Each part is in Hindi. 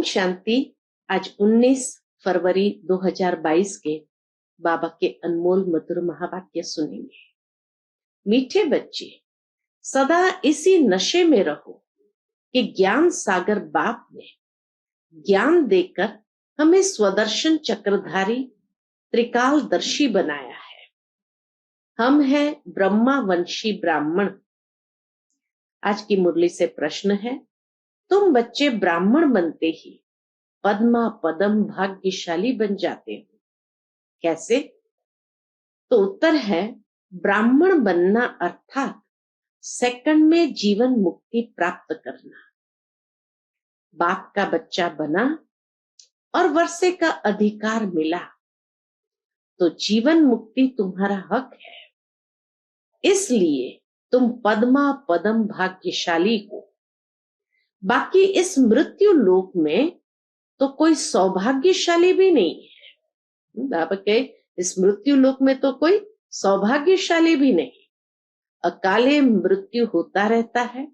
ओम शांति। आज 19 फरवरी 2022 के बाबा के अनमोल मधुर महावाक्य सुनेंगे। मीठे बच्चे, सदा इसी नशे में रहो कि ज्ञान सागर बाप ने ज्ञान देकर हमें स्वदर्शन चक्रधारी त्रिकालदर्शी बनाया है। हम हैं ब्रह्मा वंशी ब्राह्मण। आज की मुरली से प्रश्न है, तुम बच्चे ब्राह्मण बनते ही पद्मा पदम भाग्यशाली बन जाते हो, कैसे? तो उत्तर है, ब्राह्मण बनना अर्थात सेकंड में जीवन मुक्ति प्राप्त करना। बाप का बच्चा बना और वर्षे का अधिकार मिला तो जीवन मुक्ति तुम्हारा हक है। इसलिए तुम पद्मा पदम भाग्यशाली हो। बाकी इस मृत्यु लोक में तो कोई सौभाग्यशाली भी नहीं है। बाबा के इस मृत्यु लोक में तो कोई सौभाग्यशाली भी नहीं। अकाले मृत्यु होता रहता है।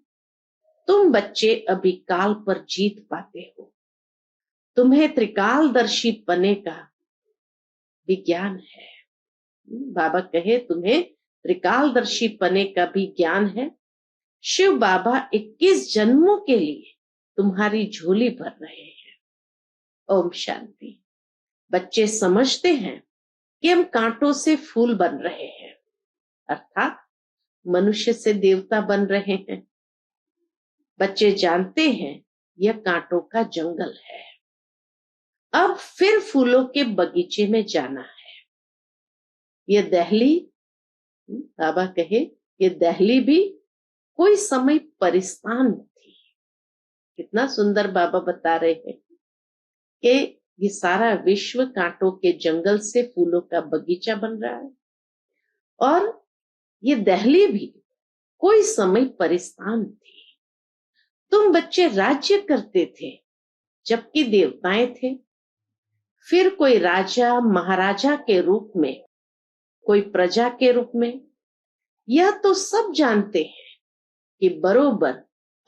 तुम बच्चे अभी काल पर जीत पाते हो। तुम्हें त्रिकालदर्शी बने का विज्ञान है। बाबा कहे तुम्हें त्रिकालदर्शी बने का भी ज्ञान है। शिव बाबा 21 जन्मों के लिए तुम्हारी झोली भर रहे हैं। ओम शांति। बच्चे समझते हैं कि हम कांटों से फूल बन रहे हैं, अर्थात मनुष्य से देवता बन रहे हैं। बच्चे जानते हैं यह कांटों का जंगल है। अब फिर फूलों के बगीचे में जाना है। यह दहली, बाबा कहे, यह दहली भी कोई समय परिस्तान थी। कितना सुंदर बाबा बता रहे हैं कि ये सारा विश्व कांटों के जंगल से फूलों का बगीचा बन रहा है और ये दहली भी कोई समय परिस्तान थी। तुम बच्चे राज्य करते थे जबकि देवताएं थे। फिर कोई राजा महाराजा के रूप में, कोई प्रजा के रूप में। यह तो सब जानते हैं कि बरोबर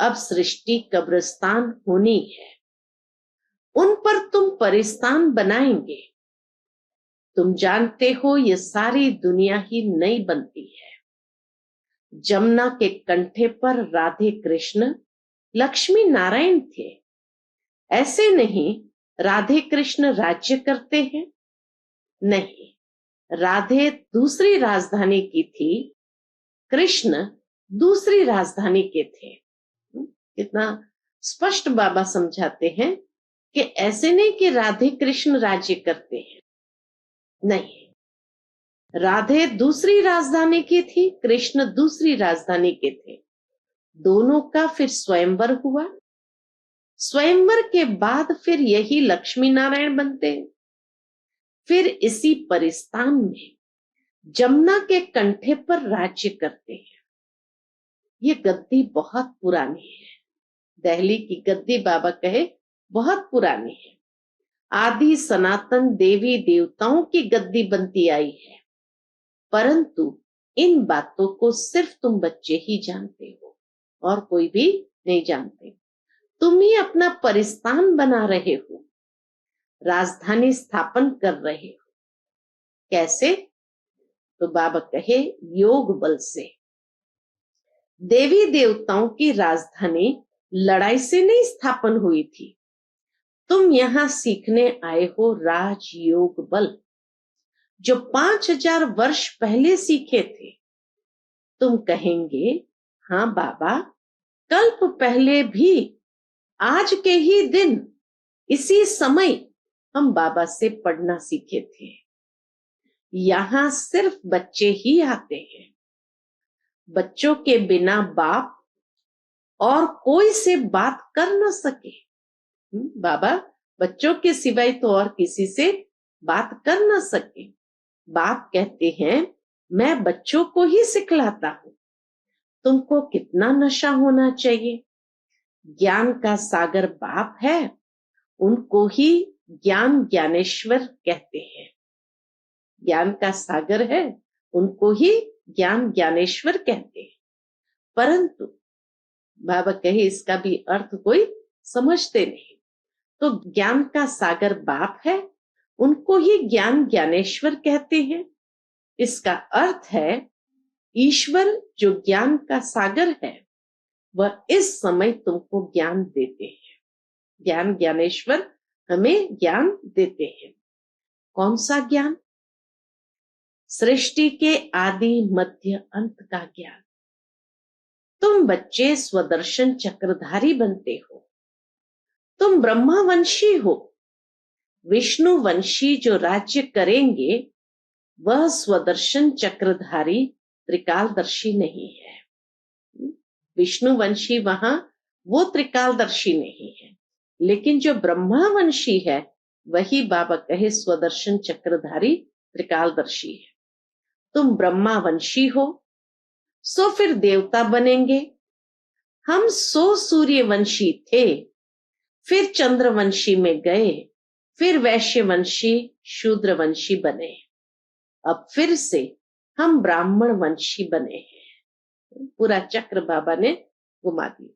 अब सृष्टि कब्रिस्तान होनी है। उन पर तुम परिस्तान बनाएंगे। तुम जानते हो ये सारी दुनिया ही नई बनती है। जमुना के कंठे पर राधे कृष्ण लक्ष्मी नारायण थे। ऐसे नहीं राधे कृष्ण राज्य करते हैं, नहीं। राधे दूसरी राजधानी की थी, कृष्ण दूसरी राजधानी के थे। कितना स्पष्ट बाबा समझाते हैं कि ऐसे नहीं कि राधे कृष्ण राज्य करते हैं, नहीं। राधे दूसरी राजधानी की थी, कृष्ण दूसरी राजधानी के थे। दोनों का फिर स्वयंवर हुआ। स्वयंवर के बाद फिर यही लक्ष्मी नारायण बनते हैं। फिर इसी परिस्तान में जमुना के कंठे पर राज्य करते हैं। ये गद्दी बहुत पुरानी है। दिल्ली की गद्दी बाबा कहे बहुत पुरानी है। आदि सनातन देवी देवताओं की गद्दी बनती आई है, परंतु इन बातों को सिर्फ तुम बच्चे ही जानते हो और कोई भी नहीं जानते। तुम ही अपना परिस्तान बना रहे हो, राजधानी स्थापन कर रहे हो। कैसे? तो बाबा कहे योग बल से। देवी देवताओं की राजधानी लड़ाई से नहीं स्थापन हुई थी। तुम यहां सीखने आए हो राजयोग बल, जो 5000 वर्ष पहले सीखे थे। तुम कहेंगे, हाँ बाबा, कल्प पहले भी आज के ही दिन इसी समय हम बाबा से पढ़ना सीखे थे। यहां सिर्फ बच्चे ही आते हैं। बच्चों के बिना बाप और कोई से बात कर न सके। बाबा बच्चों के सिवाय तो और किसी से बात कर न सके। बाप कहते हैं, मैं बच्चों को ही सिखलाता हूं। तुमको कितना नशा होना चाहिए। ज्ञान का सागर बाप है, उनको ही ज्ञान ज्ञानेश्वर कहते हैं। ज्ञान का सागर है, उनको ही ज्ञान ज्ञानेश्वर कहते हैं। परंतु बाबा कहे इसका भी अर्थ कोई समझते नहीं। तो ज्ञान का सागर बाप है, उनको ही ज्ञान ज्ञानेश्वर कहते हैं। इसका अर्थ है ईश्वर जो ज्ञान का सागर है वह इस समय तुमको ज्ञान देते हैं। ज्ञान ज्ञानेश्वर हमें ज्ञान देते हैं। कौन सा ज्ञान? सृष्टि के आदि मध्य अंत का ज्ञान। तुम बच्चे स्वदर्शन चक्रधारी बनते हो, तुम ब्रह्मावंशी हो। विष्णुवंशी जो राज्य करेंगे वह स्वदर्शन चक्रधारी त्रिकालदर्शी नहीं है। विष्णुवंशी वहां वो त्रिकालदर्शी नहीं है, लेकिन जो ब्रह्मावंशी है वही बाबा कहे स्वदर्शन चक्रधारी त्रिकालदर्शी है। तुम ब्रह्मावंशी हो, सो फिर देवता बनेंगे। हम 100 सूर्यवंशी थे, फिर चंद्रवंशी में गए, फिर वैश्यवंशी शूद्रवंशी बने, अब फिर से हम ब्राह्मण वंशी बने हैं। पूरा चक्र बाबा ने घुमा दिया।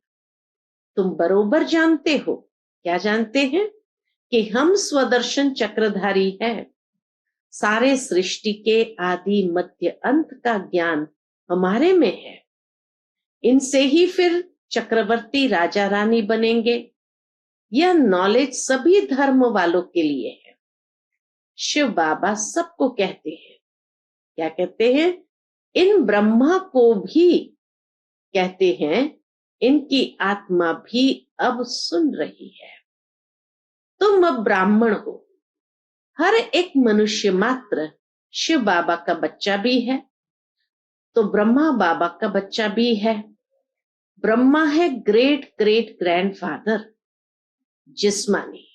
तुम बरोबर जानते हो, क्या जानते हैं? कि हम स्वदर्शन चक्रधारी है। सारे सृष्टि के आदि मध्य अंत का ज्ञान हमारे में है। इनसे ही फिर चक्रवर्ती राजा रानी बनेंगे। यह नॉलेज सभी धर्म वालों के लिए है। शिव बाबा सबको कहते हैं, क्या कहते हैं? इन ब्रह्मा को भी कहते हैं, इनकी आत्मा भी अब सुन रही है। तुम अब ब्राह्मण हो। हर एक मनुष्य मात्र शिव बाबा का बच्चा भी है, तो ब्रह्मा बाबा का बच्चा भी है। ब्रह्मा है ग्रेट ग्रेट ग्रैंडफादर जिस्मानी,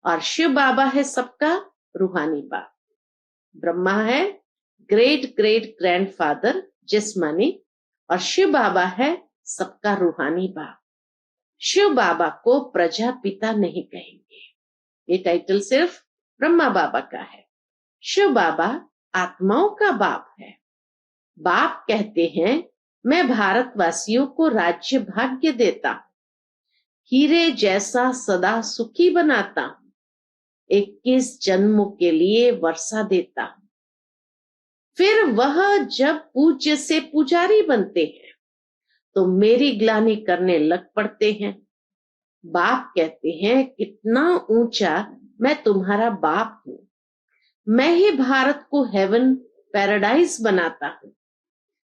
और शिव बाबा है सबका रूहानी बाप। ब्रह्मा है ग्रेट ग्रेट ग्रैंडफादर जिस्मानी और शिव बाबा है सबका रूहानी बाप। शिव बाबा को प्रजापिता नहीं कहेंगे, ये टाइटल सिर्फ ब्रह्मा बाबा का है। शिव बाबा आत्माओं का बाप है। बाप कहते हैं, मैं भारतवासियों को राज्य भाग्य देता हूं, हीरे जैसा सदा सुखी बनाता हूं, 21 जन्मों के लिए वर्षा देता हूं। फिर वह जब पूज्य से पुजारी बनते हैं तो मेरी ग्लानि करने लग पड़ते हैं। बाप कहते हैं, कितना ऊंचा मैं तुम्हारा बाप हूं, मैं ही भारत को हेवन पैराडाइज बनाता हूं।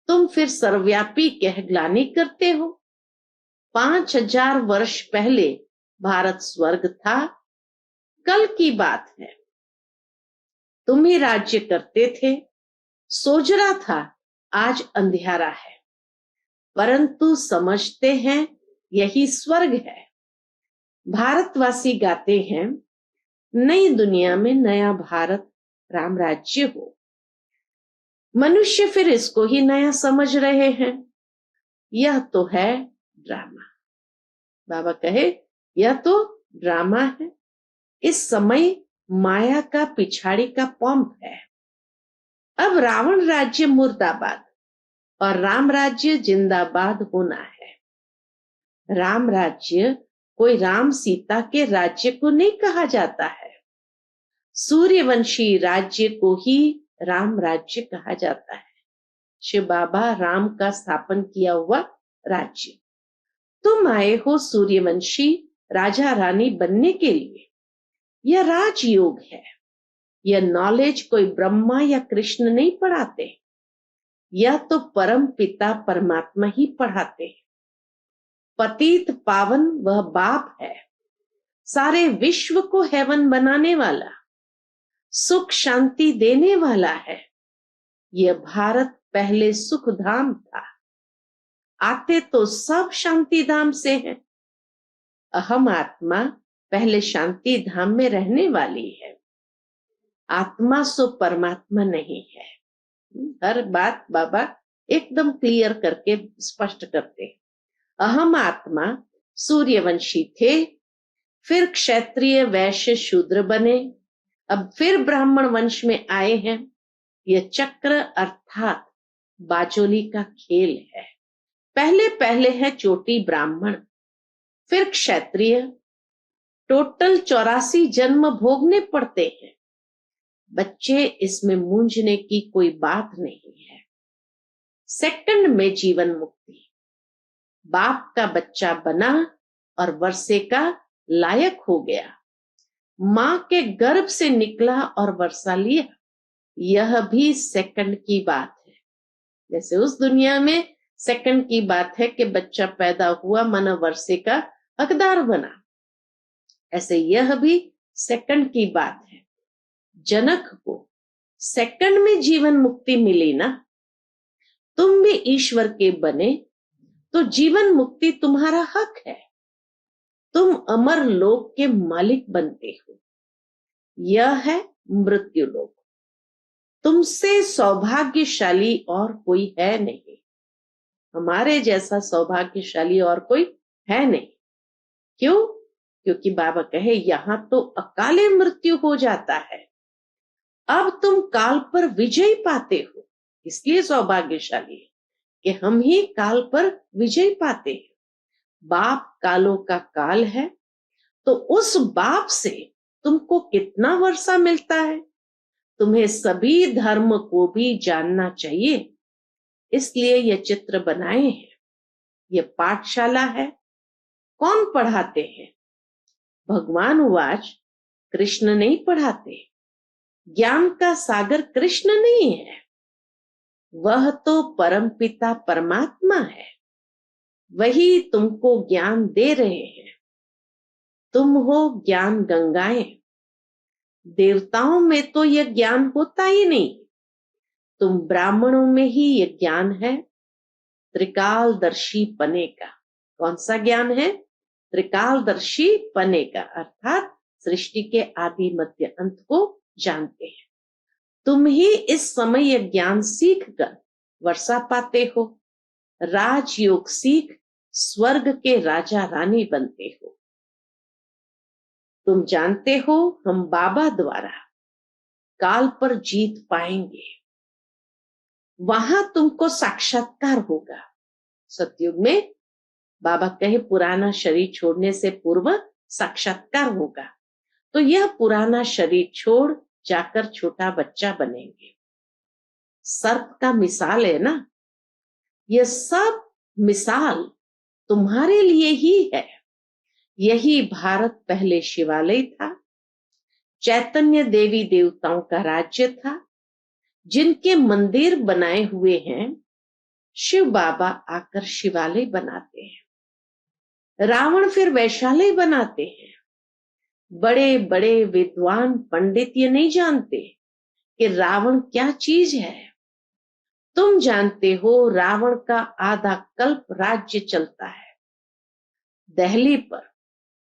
तुम फिर सर्वव्यापी कह ग्लानि करते हो। 5000 वर्ष पहले भारत स्वर्ग था, कल की बात है। तुम ही राज्य करते थे, सोजरा था, आज अंधियारा है, परंतु समझते हैं यही स्वर्ग है। भारतवासी गाते हैं, नई दुनिया में नया भारत राम राज्य हो। मनुष्य फिर इसको ही नया समझ रहे हैं। यह तो है ड्रामा। बाबा कहे, यह तो ड्रामा है। इस समय माया का पिछाड़ी का पंप है। अब रावण राज्य मुर्दाबाद और राम राज्य जिंदाबाद होना है। राम राज्य कोई राम सीता के राज्य को नहीं कहा जाता है, सूर्यवंशी राज्य को ही राम राज्य कहा जाता है। शिव बाबा राम का स्थापन किया हुआ राज्य। तुम आए हो सूर्यवंशी राजा रानी बनने के लिए। यह राजयोग है। यह नॉलेज कोई ब्रह्मा या कृष्ण नहीं पढ़ाते, यह तो परम पिता परमात्मा ही पढ़ाते हैं। पतित पावन वह बाप है, सारे विश्व को हेवन बनाने वाला, सुख शांति देने वाला है। यह भारत पहले सुख धाम था, आते तो सब शांति धाम से हैं। अहम आत्मा पहले शांति धाम में रहने वाली है। आत्मा सो परमात्मा नहीं है। हर बात बाबा एकदम क्लियर करके स्पष्ट करते हैं। अहम आत्मा सूर्यवंशी थे, फिर क्षत्रिय वैश्य शूद्र बने, अब फिर ब्राह्मण वंश में आए हैं। यह चक्र अर्थात बाजोली का खेल है। पहले पहले है चोटी ब्राह्मण, फिर क्षत्रिय, टोटल 84 जन्म भोगने पड़ते हैं। बच्चे, इसमें मूंझने की कोई बात नहीं है। सेकंड में जीवन मुक्ति। बाप का बच्चा बना और वर्षे का लायक हो गया, मां के गर्भ से निकला और वर्षा लिया, यह भी सेकंड की बात है। जैसे उस दुनिया में सेकंड की बात है कि बच्चा पैदा हुआ, माना वर्षे का हकदार बना, ऐसे यह भी सेकंड की बात है। जनक को सेकंड में जीवन मुक्ति मिली ना, तुम भी ईश्वर के बने तो जीवन मुक्ति तुम्हारा हक है। तुम अमर लोक के मालिक बनते हो। यह है मृत्यु लोक। तुमसे सौभाग्यशाली और कोई है नहीं। हमारे जैसा सौभाग्यशाली और कोई है नहीं। क्यों? क्योंकि बाबा कहे यहां तो अकाले मृत्यु हो जाता है, अब तुम काल पर विजय पाते हो, इसलिए सौभाग्यशाली है कि हम ही काल पर विजय पाते हैं। बाप कालों का काल है, तो उस बाप से तुमको कितना वर्षा मिलता है। तुम्हें सभी धर्म को भी जानना चाहिए, इसलिए यह चित्र बनाए हैं। यह पाठशाला है। कौन पढ़ाते हैं? भगवान उवाच, कृष्ण नहीं पढ़ाते। ज्ञान का सागर कृष्ण नहीं है, वह तो परमपिता परमात्मा है। वही तुमको ज्ञान दे रहे हैं। तुम हो ज्ञान गंगाएं। देवताओं में तो यह ज्ञान होता ही नहीं, तुम ब्राह्मणों में ही यह ज्ञान है त्रिकालदर्शी पने का। कौन सा ज्ञान है? त्रिकालदर्शी पने का, अर्थात सृष्टि के आदि मध्य अंत को जानते हैं। तुम ही इस समय यह ज्ञान सीख कर वर्षा पाते हो, राजयोग सीख स्वर्ग के राजा रानी बनते हो। तुम जानते हो हम बाबा द्वारा काल पर जीत पाएंगे, वहां तुमको साक्षात्कार होगा। सतयुग में बाबा कहे पुराना शरीर छोड़ने से पूर्व साक्षात्कार होगा, तो यह पुराना शरीर छोड़ जाकर छोटा बच्चा बनेंगे। सर्प का मिसाल है ना, यह सब मिसाल तुम्हारे लिए ही है। यही भारत पहले शिवालय था, चैतन्य देवी देवताओं का राज्य था, जिनके मंदिर बनाए हुए हैं। शिव बाबा आकर शिवालय बनाते हैं, रावण फिर वैशालय बनाते हैं। बड़े बड़े विद्वान पंडित ये नहीं जानते कि रावण क्या चीज है। तुम जानते हो रावण का आधा कल्प राज्य चलता है। दिल्ली पर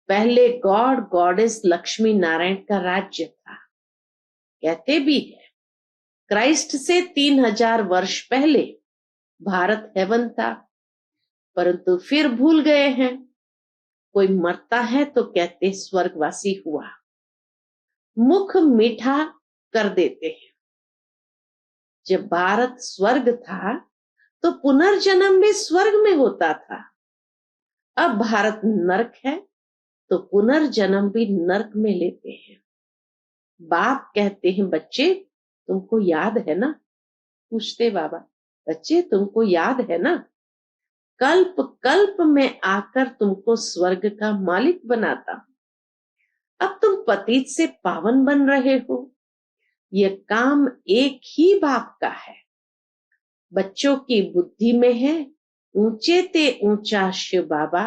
पहले गॉड गॉडेस लक्ष्मी नारायण का राज्य था। कहते भी है क्राइस्ट से 3000 वर्ष पहले भारत हेवन था, परंतु फिर भूल गए हैं। कोई मरता है तो कहते स्वर्गवासी हुआ, मुख मीठा कर देते हैं। जब भारत स्वर्ग था तो पुनर्जन्म भी स्वर्ग में होता था। अब भारत नरक है तो पुनर्जन्म भी नरक में लेते हैं। बाप कहते हैं बच्चे तुमको याद है ना? पूछते बाबा, बच्चे तुमको याद है ना? कल्प कल्प में आकर तुमको स्वर्ग का मालिक बनाता, अब तुम पतित से पावन बन रहे हो। यह काम एक ही बाप का है। बच्चों की बुद्धि में है ऊंचे ते ऊंचा शिव बाबा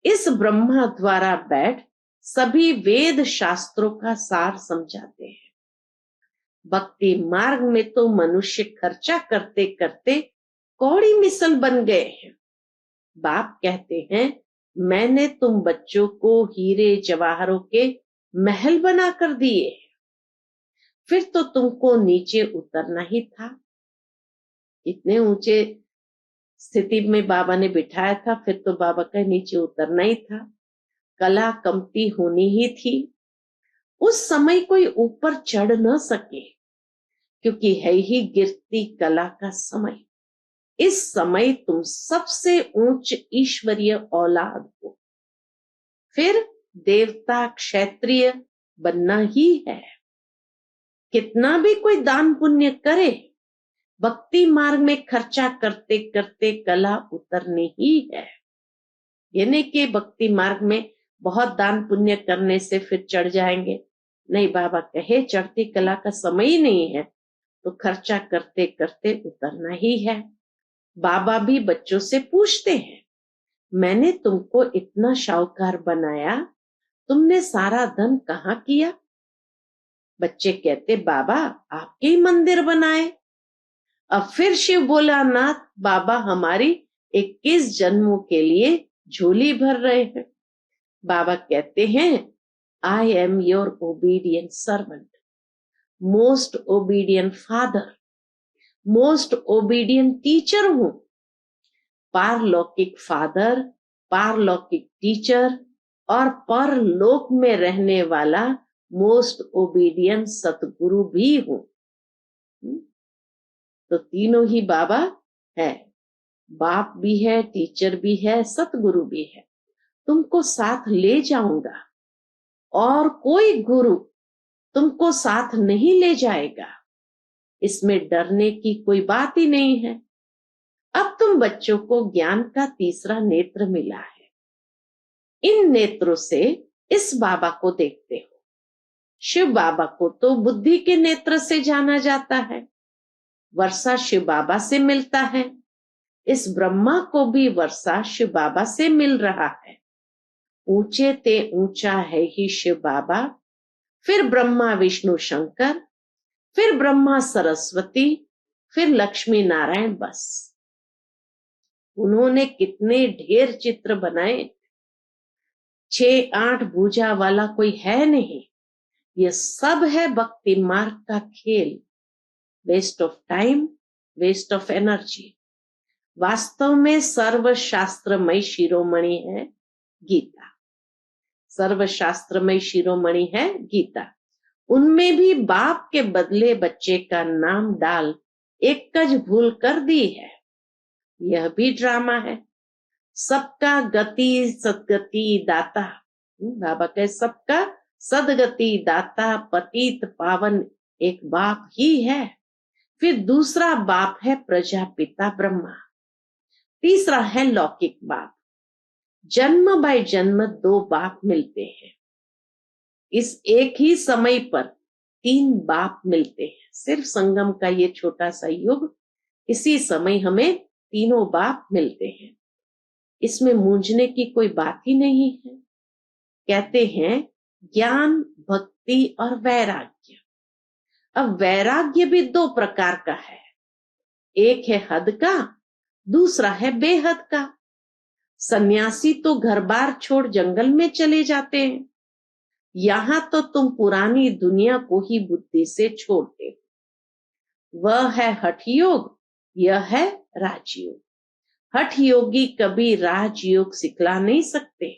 इस ब्रह्मा द्वारा बैठ सभी वेद शास्त्रों का सार समझाते हैं। भक्ति मार्ग में तो मनुष्य खर्चा करते करते कौड़ी मिसल बन गए हैं। बाप कहते हैं मैंने तुम बच्चों को हीरे जवाहरों के महल बना कर दिए, फिर तो तुमको नीचे उतरना ही था। इतने ऊंचे स्थिति में बाबा ने बिठाया था, फिर तो बाबा का नीचे उतरना ही था। कला कमती होनी ही थी। उस समय कोई ऊपर चढ़ न सके, क्योंकि है ही गिरती कला का समय। इस समय तुम सबसे ऊंच ईश्वरीय औलाद हो। फिर देवता, क्षत्रिय बनना ही है। कितना भी कोई दान पुण्य करे, भक्ति मार्ग में खर्चा करते करते कला उतरनी ही है। ये नहीं कि भक्ति मार्ग में बहुत दान पुण्य करने से फिर चढ़ जाएंगे। नहीं, बाबा कहे चढ़ती कला का समय ही नहीं है, तो खर्चा करते करते उतरना ही है। बाबा भी बच्चों से पूछते हैं, मैंने तुमको इतना शाहूकार बनाया, तुमने सारा धन कहाँ किया? बच्चे कहते, बाबा आपके ही मंदिर बनाए। अब फिर शिव बोला, नाथ बाबा हमारी 21 जन्मों के लिए झोली भर रहे हैं। बाबा कहते हैं, I am your obedient servant, most obedient father, most obedient teacher हूं। पारलौकिक फादर, पारलौकिक टीचर और परलोक में रहने वाला मोस्ट ओबीडियंट सतगुरु भी हूं। तो तीनों ही बाबा है, बाप भी है, टीचर भी है, सतगुरु भी है। तुमको साथ ले जाऊंगा और कोई गुरु तुमको साथ नहीं ले जाएगा। इसमें डरने की कोई बात ही नहीं है। अब तुम बच्चों को ज्ञान का तीसरा नेत्र मिला है। इन नेत्रों से इस बाबा को देखते हो। शिव बाबा को तो बुद्धि के नेत्र से जाना जाता है। वर्षा शिव बाबा से मिलता है। इस ब्रह्मा को भी वर्षा शिव बाबा से मिल रहा है। ऊंचे ते ऊंचा है ही शिव बाबा, फिर ब्रह्मा विष्णु शंकर, फिर ब्रह्मा सरस्वती, फिर लक्ष्मी नारायण। बस उन्होंने कितने ढेर चित्र बनाए। 6-8 भुजा वाला कोई है नहीं। ये सब है भक्ति मार्ग का खेल। Waste of time, waste of energy. वास्तव में सर्वशास्त्रमय शिरोमणि है गीता। सर्वशास्त्रमय शिरोमणि है गीता। उनमें भी बाप के बदले बच्चे का नाम डाल एक कज भूल कर दी है। यह भी ड्रामा है। सबका गति सदगति दाता, बाबा कहे सबका सदगति दाता पतित पावन एक बाप ही है। फिर दूसरा बाप है प्रजापिता ब्रह्मा। तीसरा है लौकिक बाप। जन्म बाय जन्म 2 बाप मिलते हैं। इस एक ही समय पर 3 बाप मिलते हैं। सिर्फ संगम का ये छोटा सा युग, इसी समय हमें तीनों बाप मिलते हैं। इसमें मूंझने की कोई बात ही नहीं है। कहते हैं ज्ञान, भक्ति और वैराग्य। अब वैराग्य भी 2 प्रकार का है। एक है हद का, दूसरा है बेहद का। सन्यासी तो घर बार छोड़ जंगल में चले जाते हैं। यहां तो तुम पुरानी दुनिया को ही बुद्धि से छोड़ते हो। वह है हठ योग, यह है राजयोग। हठ योगी कभी राजयोग सिखला नहीं सकते।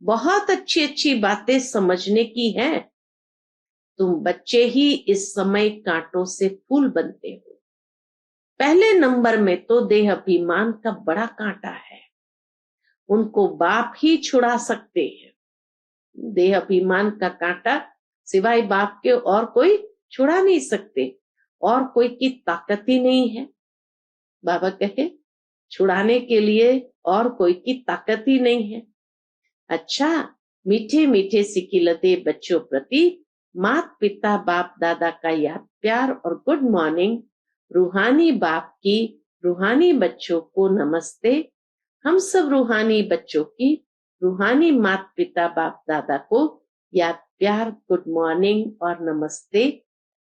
बहुत अच्छी अच्छी बातें समझने की है। तुम बच्चे ही इस समय कांटों से फूल बनते हो। पहले नंबर में तो देह अभिमान का बड़ा कांटा है। उनको बाप ही छुड़ा सकते हैं। देह अभिमान का कांटा सिवाय बाप के और कोई छुड़ा नहीं सकते। और कोई की ताकत ही नहीं है। बाबा कहे छुड़ाने के लिए और कोई की ताकत ही नहीं है। अच्छा, मीठे मीठे सिकिलते बच्चों प्रति माता पिता बाप दादा का याद प्यार और गुड मॉर्निंग। रूहानी बाप की रूहानी बच्चों को नमस्ते। हम सब रूहानी बच्चों की रूहानी माता पिता बाप दादा को याद प्यार, गुड मॉर्निंग और नमस्ते।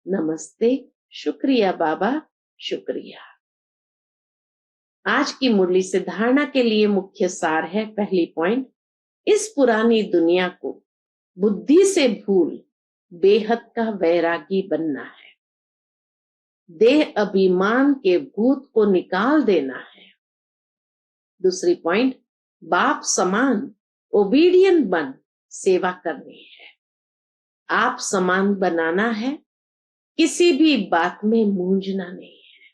नमस्ते। शुक्रिया बाबा, शुक्रिया। आज की मुरली से धारणा के लिए मुख्य सार है। पहली पॉइंट, इस पुरानी दुनिया को बुद्धि से भूल बेहद का वैरागी बनना है। देह अभिमान के भूत को निकाल देना है। दूसरी पॉइंट, बाप समान ओबीडियंट बन सेवा करनी है। आप समान बनाना है, किसी भी बात में मूंझना नहीं है।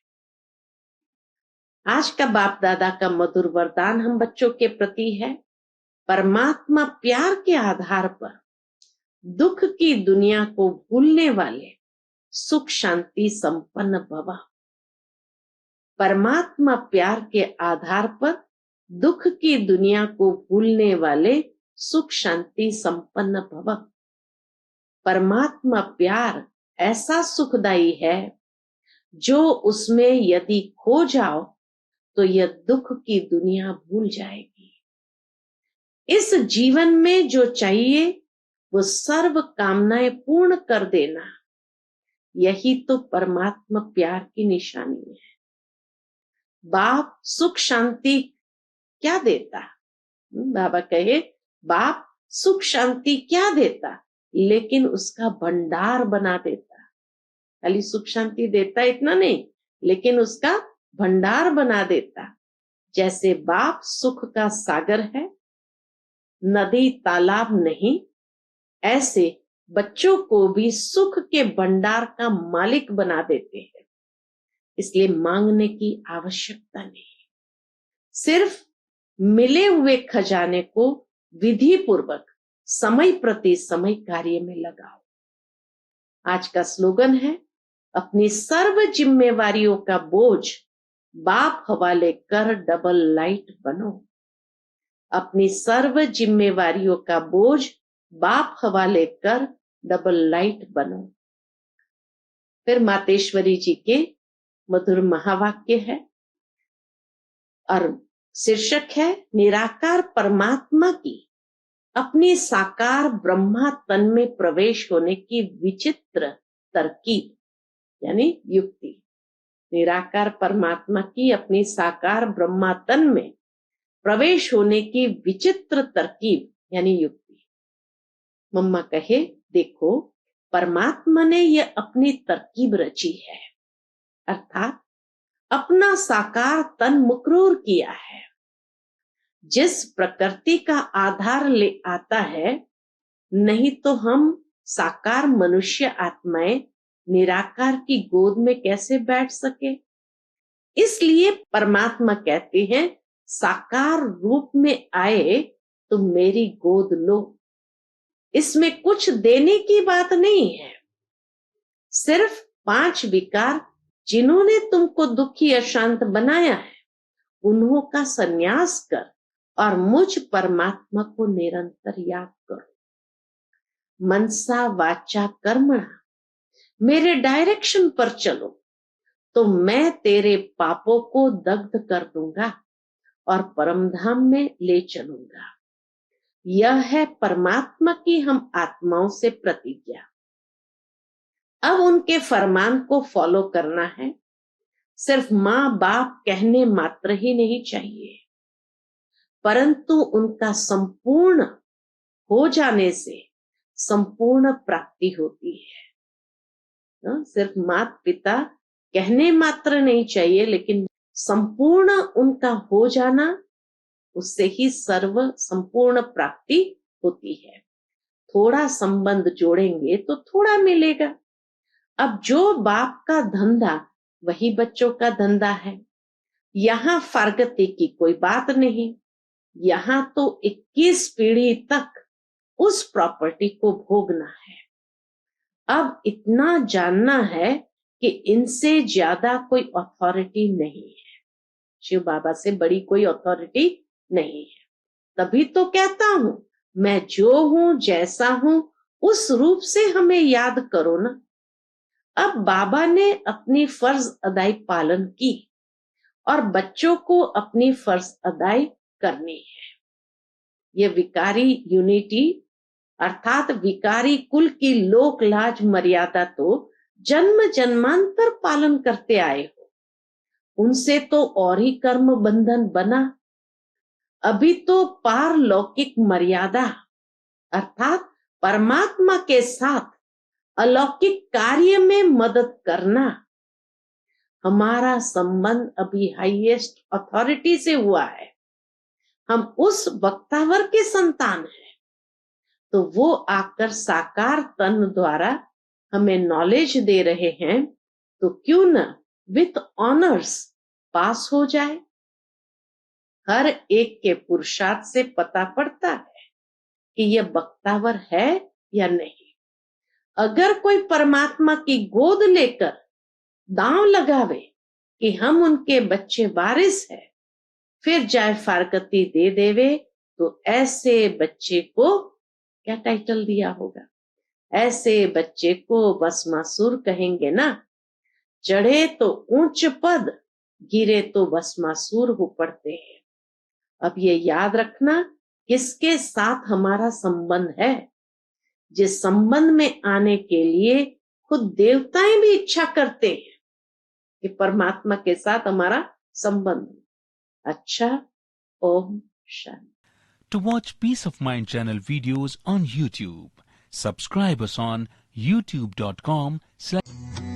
आज का बाप दादा का मधुर वरदान हम बच्चों के प्रति है, परमात्मा प्यार के आधार पर दुख की दुनिया को भूलने वाले सुख शांति संपन्न भव। परमात्मा प्यार के आधार पर दुख की दुनिया को भूलने वाले सुख शांति संपन्न भव। परमात्मा प्यार ऐसा सुखदाई है जो उसमें यदि खो जाओ तो यह दुख की दुनिया भूल जाएगी। इस जीवन में जो चाहिए वो सर्व कामनाएं पूर्ण कर देना, यही तो परमात्मा प्यार की निशानी है। बाप सुख शांति क्या देता? बाबा कहे बाप सुख शांति क्या देता, लेकिन उसका भंडार बना देता। खाली सुख शांति देता इतना नहीं, लेकिन उसका भंडार बना देता। जैसे बाप सुख का सागर है, नदी तालाब नहीं, ऐसे बच्चों को भी सुख के भंडार का मालिक बना देते हैं। इसलिए मांगने की आवश्यकता नहीं, सिर्फ मिले हुए खजाने को विधि पूर्वक समय प्रति समय कार्य में लगाओ। आज का स्लोगन है, अपनी सर्व जिम्मेवारियों का बोझ बाप हवाले कर डबल लाइट बनो। अपनी सर्व जिम्मेवारियों का बोझ बाप हवाले कर डबल लाइट बनो। फिर मातेश्वरी जी के मधुर महावाक्य है और शीर्षक है, निराकार परमात्मा की अपनी साकार ब्रह्मा तन में प्रवेश होने की विचित्र तरकीब यानी युक्ति। निराकार परमात्मा की अपनी साकार ब्रह्मा तन में प्रवेश होने की विचित्र तरकीब यानी युक्ति। मम्मा कहे, देखो परमात्मा ने यह अपनी तरकीब रची है, अर्थात अपना साकार तन मुकरूर किया है। जिस प्रकृति का आधार ले आता है, नहीं तो हम साकार मनुष्य आत्माएं निराकार की गोद में कैसे बैठ सके। इसलिए परमात्मा कहते हैं, साकार रूप में आए तो मेरी गोद लो। इसमें कुछ देने की बात नहीं है, सिर्फ 5 विकार जिन्होंने तुमको दुखी अशांत बनाया है उन्हों का संन्यास कर और मुझ परमात्मा को निरंतर याद करो। मनसा वाचा कर्मणा मेरे डायरेक्शन पर चलो तो मैं तेरे पापों को दग्ध कर दूंगा और परमधाम में ले चलूंगा। यह है परमात्मा की हम आत्माओं से प्रतिज्ञा। अब उनके फरमान को फॉलो करना है। सिर्फ माँ बाप कहने मात्र ही नहीं चाहिए, परंतु उनका संपूर्ण हो जाने से संपूर्ण प्राप्ति होती है। सिर्फ माता पिता कहने मात्र नहीं चाहिए, लेकिन संपूर्ण उनका हो जाना, उससे ही सर्व संपूर्ण प्राप्ति होती है। थोड़ा संबंध जोड़ेंगे तो थोड़ा मिलेगा। अब जो बाप का धंधा वही बच्चों का धंधा है। यहाँ फारगती की कोई बात नहीं। यहाँ तो 21 पीढ़ी तक उस प्रॉपर्टी को भोगना है। अब इतना जानना है कि इनसे ज्यादा कोई अथॉरिटी नहीं है, शिव बाबा से बड़ी कोई अथॉरिटी नहीं है। तभी तो कहता हूं, मैं जो हूं जैसा हूं उस रूप से हमें याद करो ना। अब बाबा ने अपनी फर्ज अदाई पालन की और बच्चों को अपनी फर्ज अदाई करनी है। ये विकारी यूनिटी अर्थात विकारी कुल की लोक लाज मर्यादा तो जन्म जन्मांतर पालन करते आए हो, उनसे तो और ही कर्म बंधन बना। अभी तो पारलौकिक मर्यादा अर्थात परमात्मा के साथ अलौकिक कार्य में मदद करना। हमारा संबंध अभी हाईएस्ट अथॉरिटी से हुआ है। हम उस वक्तावर के संतान हैं, तो वो आकर साकार तन द्वारा हमें नॉलेज दे रहे हैं, तो क्यों न विथ ऑनर्स पास हो जाए। हर एक के पुरुषार्थ से पता पड़ता है कि यह बख्तावर है या नहीं। अगर कोई परमात्मा की गोद लेकर दांव लगावे कि हम उनके बच्चे वारिस हैं, फिर जाय फारकती दे देवे, तो ऐसे बच्चे को क्या टाइटल दिया होगा? ऐसे बच्चे को भस्मासुर कहेंगे ना। चढ़े तो ऊंच पद, गिरे तो भस्मासुर हो पड़ते हैं। अब ये याद रखना किसके साथ हमारा संबंध है। जिस संबंध में आने के लिए खुद देवताएं भी इच्छा करते हैं कि परमात्मा के साथ हमारा संबंध। अच्छा, Om Shanti. To watch Peace of Mind channel videos on YouTube, subscribe us on youtube.com/